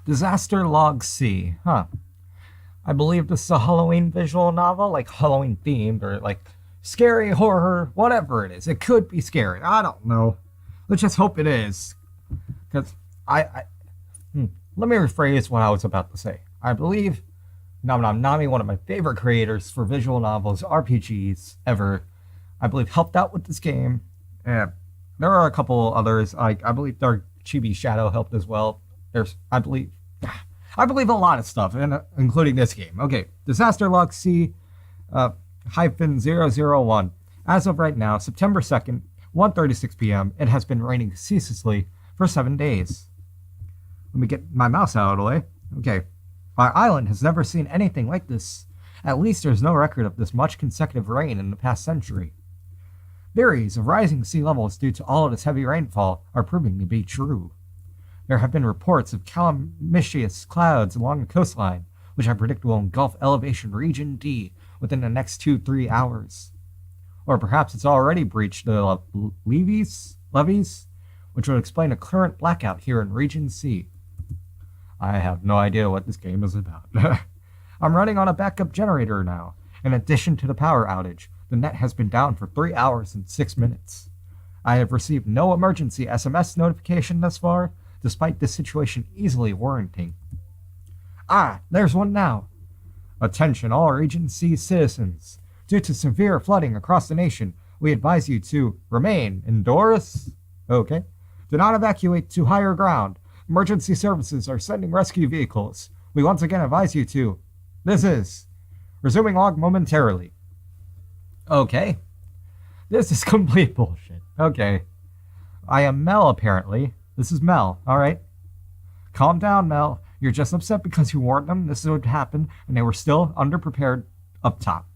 Disaster Log C. Huh. I believe this is a Halloween visual novel, like Halloween themed, or like scary horror, whatever it is. It could be scary. I don't know. Let's just hope it is. Because I let me rephrase what I was about to say. I believe Nam Nam Nami, one of my favorite creators for visual novels, RPGs ever, I believe helped out with this game. And there are a couple others. I believe Dark Chibi Shadow helped as well. I believe a lot of stuff, including this game. Okay, Disaster Log C hyphen 001. As of right now, September 2nd, 1:36 p.m., it has been raining ceaselessly for 7 days. Let me get my mouse out of the way. Okay. Our island has never seen anything like this. At least there's no record of this much consecutive rain in the past century. Theories of rising sea levels due to all of this heavy rainfall are proving to be true. There have been reports of calamitous clouds along the coastline, which I predict will engulf elevation region D within the next 2-3 hours. Or perhaps it's already breached the levees, which would explain a current blackout here in region C. I have no idea what this game is about. I'm running on a backup generator now. In addition to the power outage, the net has been down for 3 hours and 6 minutes. I have received no emergency SMS notification thus far, despite this situation easily warranting. Ah, there's one now. Attention all Region C citizens. Due to severe flooding across the nation, we advise you to remain indoors. Okay. Do not evacuate to higher ground. Emergency services are sending rescue vehicles. We once again advise you to. This is. Resuming log momentarily. Okay. This is complete bullshit. Okay. I am Mel, apparently. This is Mel, alright? Calm down, Mel. You're just upset because you warned them this would happen and they were still underprepared up top.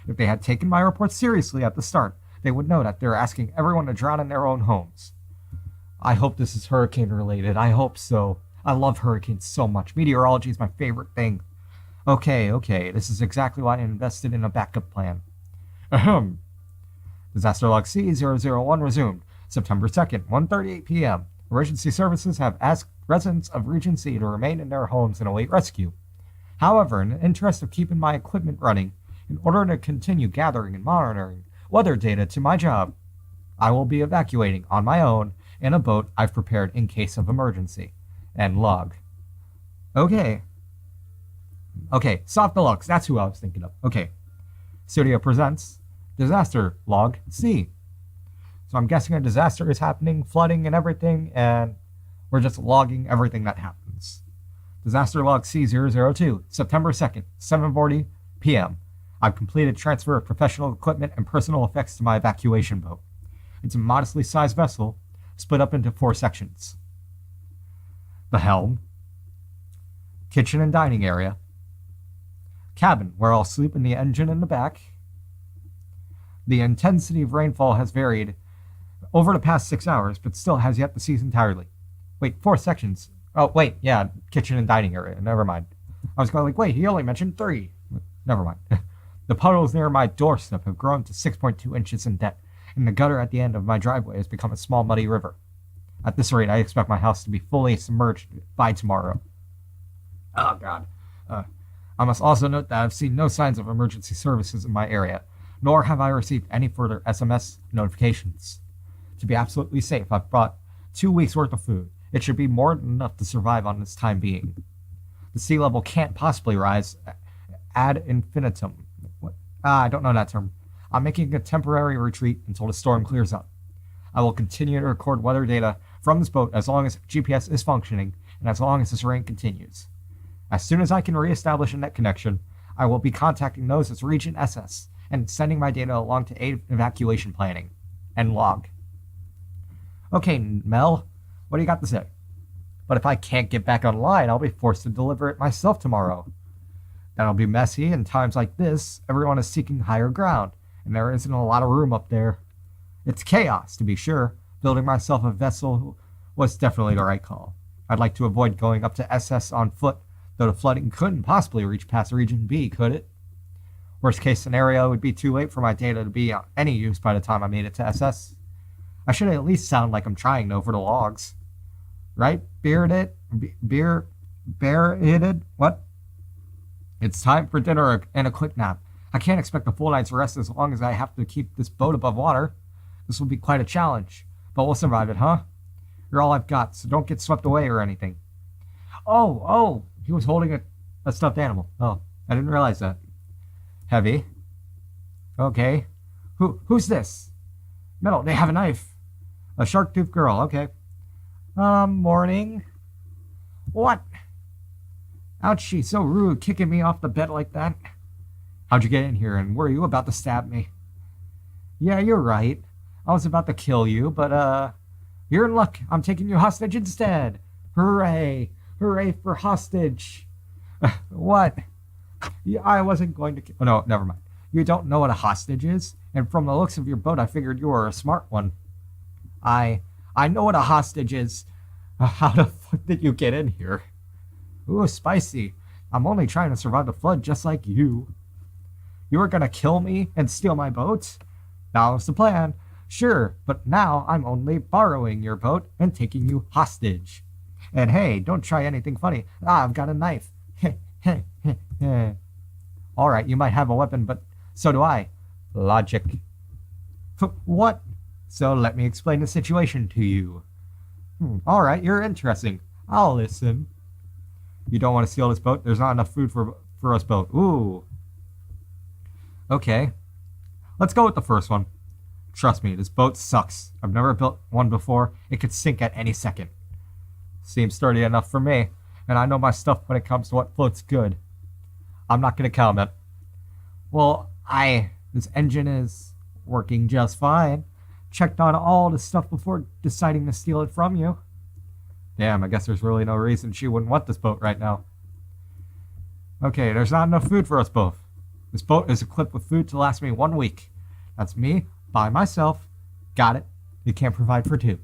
If they had taken my report seriously at the start, they would know that they're asking everyone to drown in their own homes. I hope this is hurricane related. I hope so. I love hurricanes so much. Meteorology is my favorite thing. Okay. This is exactly why I invested in a backup plan. Ahem. Disaster Log C001 resumed. September 2nd, 1:38 p.m. Emergency services have asked residents of Region C to remain in their homes and await rescue. However, in the interest of keeping my equipment running, in order to continue gathering and monitoring weather data to my job, I will be evacuating on my own in a boat I've prepared in case of emergency. And log. Okay, Soft Deluxe, that's who I was thinking of. Okay. Studio presents Disaster Log C. So I'm guessing a disaster is happening, flooding and everything, and we're just logging everything that happens. Disaster Log C002, September 2nd, 7:40 p.m. I've completed transfer of professional equipment and personal effects to my evacuation boat. It's a modestly sized vessel, split up into 4 sections. The helm, kitchen and dining area, cabin where I'll sleep in the engine in the back. The intensity of rainfall has varied over the past 6 hours, but still has yet to cease entirely. Wait, 4 sections. Oh, wait, yeah, kitchen and dining area. Never mind. I was going like, wait, he only mentioned 3. Never mind. The puddles near my doorstep have grown to 6.2 inches in depth, and the gutter at the end of my driveway has become a small muddy river. At this rate, I expect my house to be fully submerged by tomorrow. Oh, God. I must also note that I've seen no signs of emergency services in my area, nor have I received any further SMS notifications. To be absolutely safe, I've brought 2 weeks' worth of food. It should be more than enough to survive on this time being. The sea level can't possibly rise ad infinitum. What? I don't know that term. I'm making a temporary retreat until the storm clears up. I will continue to record weather data from this boat as long as GPS is functioning and as long as this rain continues. As soon as I can reestablish a net connection, I will be contacting those as Region SS and sending my data along to aid evacuation planning. And log. Okay, Mel, what do you got to say? But if I can't get back online, I'll be forced to deliver it myself tomorrow. That'll be messy, and times like this, everyone is seeking higher ground, and there isn't a lot of room up there. It's chaos, to be sure. Building myself a vessel was definitely the right call. I'd like to avoid going up to SS on foot, though the flooding couldn't possibly reach past Region B, could it? Worst case scenario, it would be too late for my data to be of any use by the time I made it to SS. I should at least sound like I'm trying though for the logs. Right? Beer Bareheaded? What? It's time for dinner and a quick nap. I can't expect a full night's rest as long as I have to keep this boat above water. This will be quite a challenge, but we'll survive it, huh? You're all I've got, so don't get swept away or anything. Oh, he was holding a stuffed animal. Oh, I didn't realize that. Heavy. Okay. Who's this? No, they have a knife. A shark tooth girl, okay. Morning. What? Ouchie, so rude, kicking me off the bed like that. How'd you get in here, and were you about to stab me? Yeah, you're right. I was about to kill you, but, you're in luck. I'm taking you hostage instead. Hooray. Hooray for hostage. What? Yeah, I wasn't going to... Oh, no, never mind. You don't know what a hostage is? And from the looks of your boat, I figured you were a smart one. I know what a hostage is. How the fuck did you get in here? Ooh, spicy. I'm only trying to survive the flood just like you. You were gonna kill me and steal my boat? That was the plan. Sure, but now I'm only borrowing your boat and taking you hostage. And hey, don't try anything funny. I've got a knife. Alright, you might have a weapon, but so do I. Logic. What? So let me explain the situation to you. Alright, you're interesting. I'll listen. You don't want to steal this boat? There's not enough food for us both. Ooh. Okay. Let's go with the first one. Trust me, this boat sucks. I've never built one before. It could sink at any second. Seems sturdy enough for me, and I know my stuff when it comes to what floats good. I'm not going to comment. Well, this engine is working just fine. Checked on all the stuff before deciding to steal it from you. Damn, I guess there's really no reason she wouldn't want this boat right now. Okay, there's not enough food for us both. This boat is equipped with food to last me 1 week. That's me, by myself. Got it. You can't provide for two.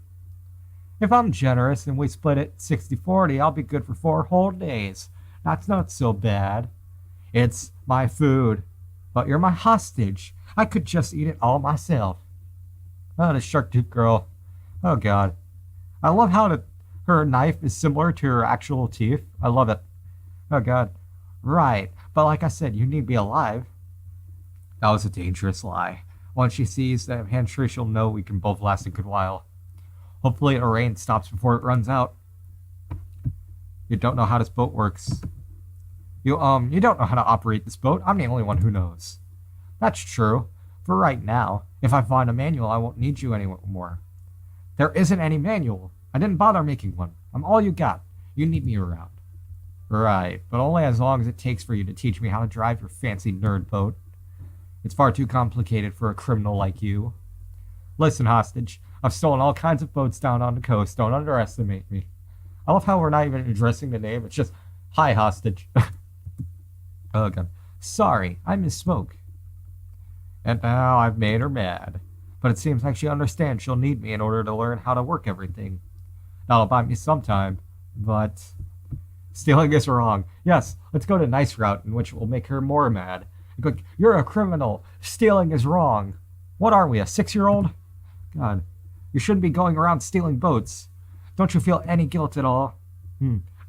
If I'm generous and we split it 60-40, I'll be good for 4 whole days. That's not so bad. It's my food. But you're my hostage. I could just eat it all myself. Oh, the shark tooth girl. Oh, God. I love how her knife is similar to her actual teeth. I love it. Oh, God. Right. But like I said, you need to be alive. That was a dangerous lie. Once she sees that hand-tree, she'll know we can both last a good while. Hopefully the rain stops before it runs out. You don't know how this boat works. You don't know how to operate this boat. I'm the only one who knows. That's true. For right now. If I find a manual, I won't need you anymore. There isn't any manual. I didn't bother making one. I'm all you got. You need me around. Right, but only as long as it takes for you to teach me how to drive your fancy nerd boat. It's far too complicated for a criminal like you. Listen, hostage. I've stolen all kinds of boats down on the coast. Don't underestimate me. I love how we're not even addressing the name. It's just, hi, hostage. Oh, God. Sorry, I misspoke. And now I've made her mad. But it seems like she understands she'll need me in order to learn how to work everything. That'll buy me some time, but... Stealing is wrong. Yes, let's go to nice route, in which will make her more mad. You're a criminal. Stealing is wrong. What are we, a 6-year-old? God, you shouldn't be going around stealing boats. Don't you feel any guilt at all?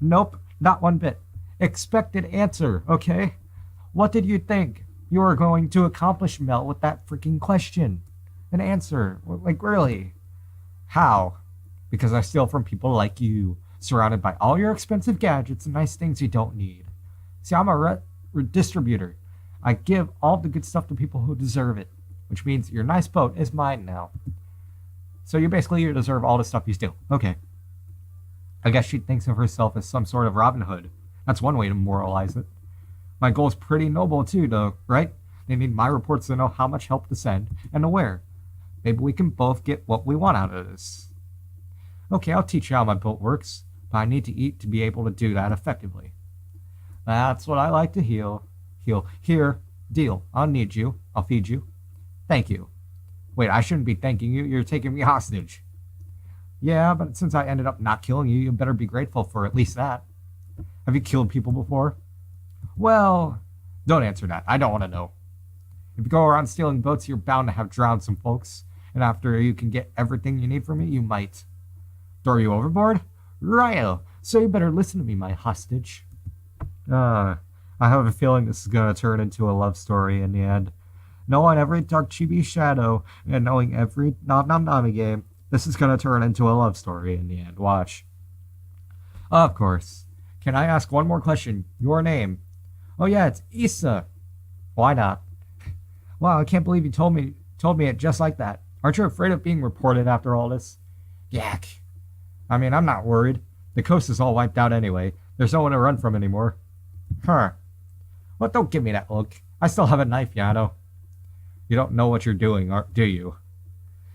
Nope, not one bit. Expected answer, okay? What did you think you were going to accomplish, Mel, with that freaking question? An answer. Like, really? How? Because I steal from people like you, surrounded by all your expensive gadgets and nice things you don't need. See, I'm a redistributor. I give all the good stuff to people who deserve it, which means your nice boat is mine now. So you deserve all the stuff you steal. Okay. I guess she thinks of herself as some sort of Robin Hood. That's one way to moralize it. My goal is pretty noble too, though, right? They need my reports to know how much help to send and to where. Maybe we can both get what we want out of this. Okay, I'll teach you how my boat works, but I need to eat to be able to do that effectively. That's what I like to heal. Here, deal. I'll need you. I'll feed you. Thank you. Wait, I shouldn't be thanking you. You're taking me hostage. Yeah, but since I ended up not killing you, you better be grateful for at least that. Have you killed people before? Well, don't answer that. I don't want to know. If you go around stealing boats, you're bound to have drowned some folks. And after you can get everything you need from me, you might. Throw you overboard? Righto. So you better listen to me, my hostage. I have a feeling this is gonna turn into a love story in the end. Knowing every dark chibi shadow and knowing every Nom Nom Nami game, this is gonna turn into a love story in the end. Watch. Of course. Can I ask one more question? Your name? Oh yeah, it's Issa. Why not? Wow, I can't believe you told me it just like that. Aren't you afraid of being reported after all this? Yak. I mean, I'm not worried. The coast is all wiped out anyway. There's no one to run from anymore. Huh. Well, don't give me that look. I still have a knife, Yano. You don't know what you're doing, do you?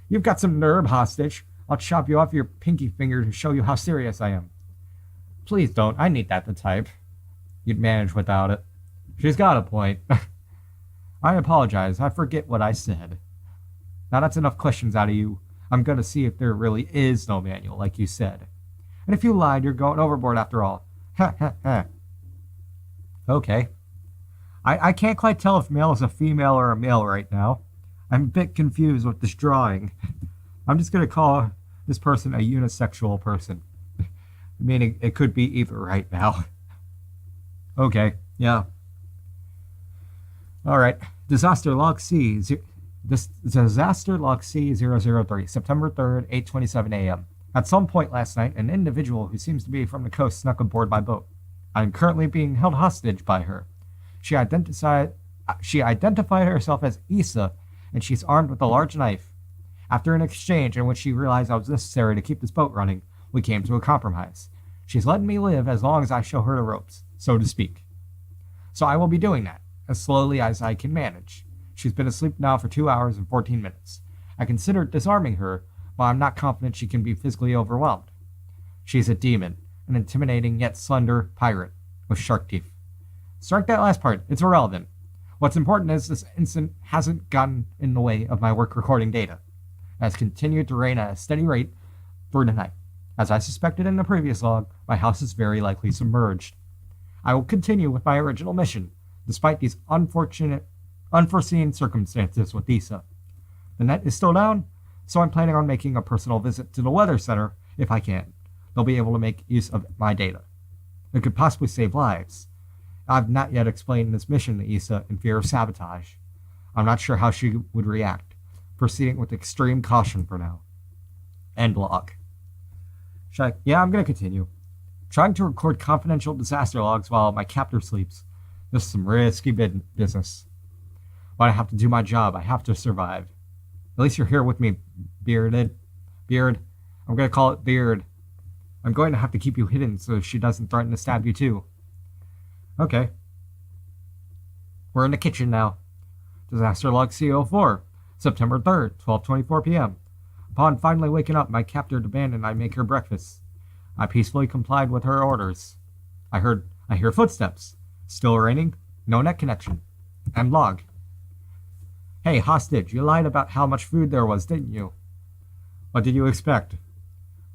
You've got some nerve, hostage. I'll chop you off your pinky finger to show you how serious I am. Please don't. I need that to type. You'd manage without it. She's got a point. I apologize. I forget what I said. Now that's enough questions out of you. I'm going to see if there really is no manual, like you said. And if you lied, you're going overboard after all. Ha ha ha. Okay. I can't quite tell if male is a female or a male right now. I'm a bit confused with this drawing. I'm just going to call this person a unisexual person. Meaning it could be either right now. Okay, yeah. Alright. Disaster log C. Disaster log C003, September 3rd, 8:27 a.m. At some point last night, an individual who seems to be from the coast snuck aboard my boat. I am currently being held hostage by her. She identified herself as Issa, and she's armed with a large knife. After an exchange in which she realized I was necessary to keep this boat running, we came to a compromise. She's letting me live as long as I show her the ropes, so to speak. So I will be doing that, as slowly as I can manage. She's been asleep now for 2 hours and 14 minutes. I considered disarming her, but I'm not confident she can be physically overwhelmed. She's a demon, an intimidating yet slender pirate with shark teeth. Strike that last part, it's irrelevant. What's important is this incident hasn't gotten in the way of my work recording data. It has continued to rain at a steady rate through the night. As I suspected in the previous log, my house is very likely submerged. I will continue with my original mission, despite these unforeseen circumstances with Issa. The net is still down, so I'm planning on making a personal visit to the weather center if I can. They'll be able to make use of my data. It could possibly save lives. I've not yet explained this mission to Issa in fear of sabotage. I'm not sure how she would react, proceeding with extreme caution for now. End log. Yeah, I'm going to continue. Trying to record confidential disaster logs while my captor sleeps. This is some risky business. But I have to do my job. I have to survive. At least you're here with me, Beard. I'm going to call it Beard. I'm going to have to keep you hidden so she doesn't threaten to stab you too. Okay. We're in the kitchen now. Disaster log CO4, September 3rd, 12:24 p.m. Upon finally waking up, my captor demanded I make her breakfast. I peacefully complied with her orders. I hear footsteps. Still raining. No net connection. End log. Hey, hostage, you lied about how much food there was, didn't you? What did you expect?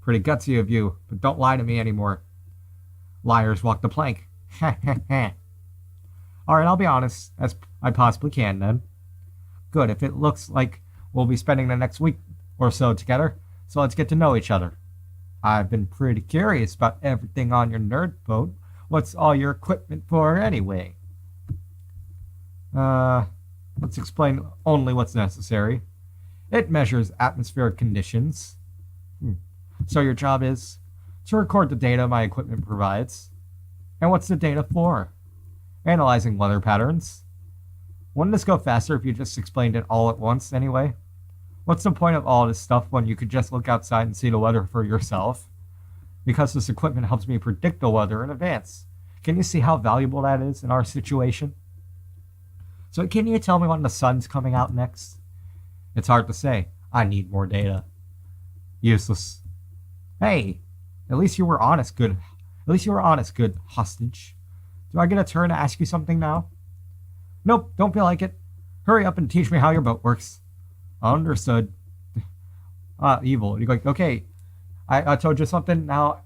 Pretty gutsy of you, but don't lie to me anymore. Liars walk the plank. Alright, I'll be honest, as I possibly can then. Good, if it looks like we'll be spending the next week or so together, so let's get to know each other. I've been pretty curious about everything on your nerd boat. What's all your equipment for anyway? Let's explain only what's necessary. It measures atmospheric conditions. So your job is to record the data my equipment provides. And what's the data for? Analyzing weather patterns. Wouldn't this go faster if you just explained it all at once anyway? What's the point of all this stuff when you could just look outside and see the weather for yourself? Because this equipment helps me predict the weather in advance. Can you see how valuable that is in our situation? So can you tell me when the sun's coming out next? It's hard to say. I need more data. Useless. Hey, at least you were honest, good hostage. Do I get a turn to ask you something now? Nope, don't feel like it. Hurry up and teach me how your boat works. Understood. Evil. You're like, okay, I told you something, now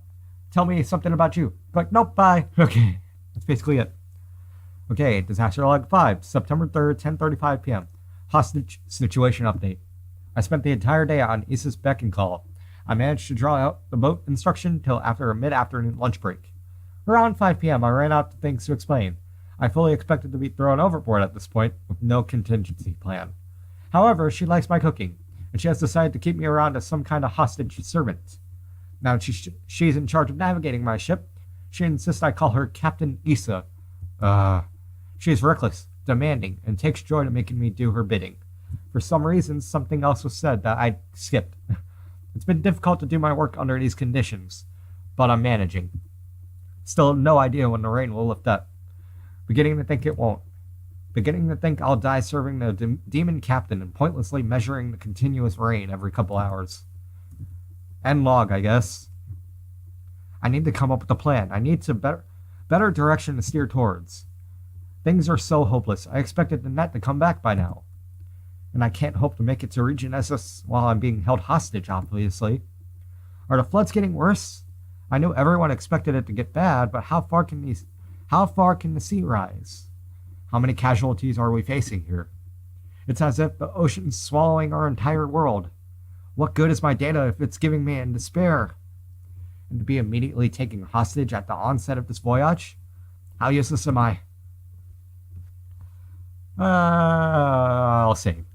tell me something about you. Like, nope, bye. Okay, that's basically it. Okay, Disaster Log 5, September 3rd, 10:35 p.m. Hostage situation update. I spent the entire day on Issa's beck and call. I managed to draw out the boat instruction till after a mid-afternoon lunch break. Around 5 p.m., I ran out of things to explain. I fully expected to be thrown overboard at this point, with no contingency plan. However, she likes my cooking, and she has decided to keep me around as some kind of hostage servant. Now she's in charge of navigating my ship. She insists I call her Captain Issa. She is reckless, demanding, and takes joy to making me do her bidding. For some reason, something else was said that I skipped. It's been difficult to do my work under these conditions, but I'm managing. Still no idea when the rain will lift up. Beginning to think it won't. Beginning to think I'll die serving the demon captain and pointlessly measuring the continuous rain every couple hours. End log, I guess. I need to come up with a plan. I need to better direction to steer towards. Things are so hopeless. I expected the net to come back by now. And I can't hope to make it to Region SS while I'm being held hostage, obviously. Are the floods getting worse? I know everyone expected it to get bad, but how far can the sea rise? How many casualties are we facing here? It's as if the ocean's swallowing our entire world. What good is my data if it's giving me in despair? And to be immediately taken hostage at the onset of this voyage? How useless am I? I'll save.